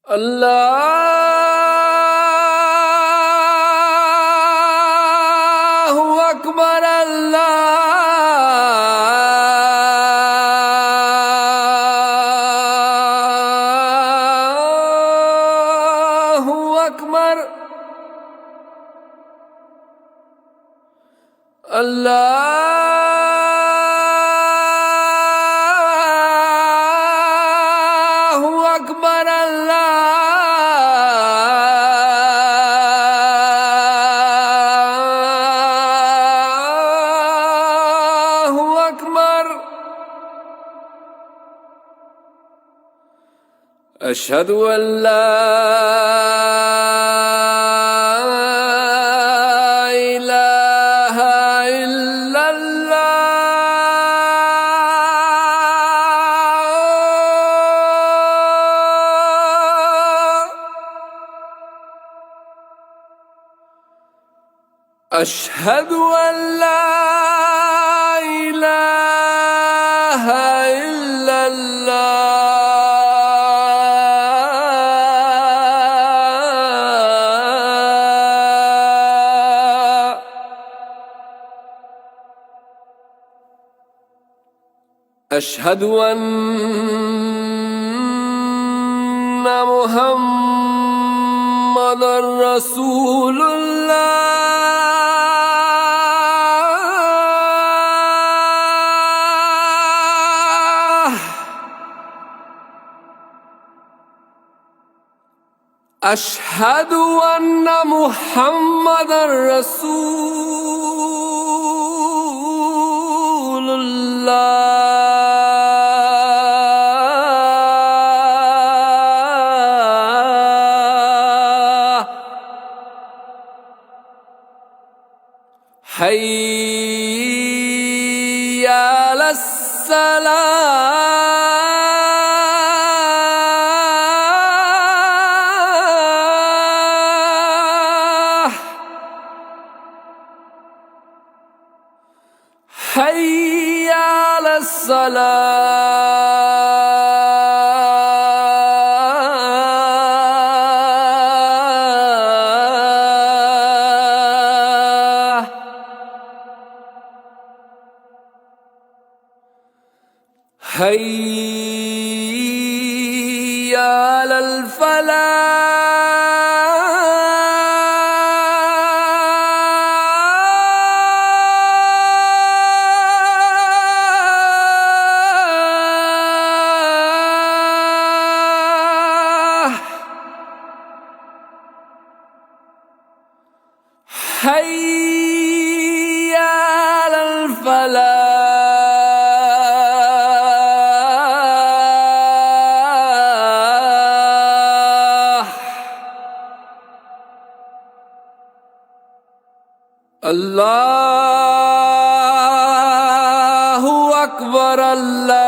الله أكبر. الله أكبر. الله أكبر. الله أكبر. أشهد أن لا إله إلا الله. أشهد أن لا إله إلا الله. أشهد أن محمدًا رسول الله. أشهد أن محمدًا رسول الله. حي على الصلاة. حي على الصلاة. حي على الفلاح. حي على الفلاح. الله أكبر. الله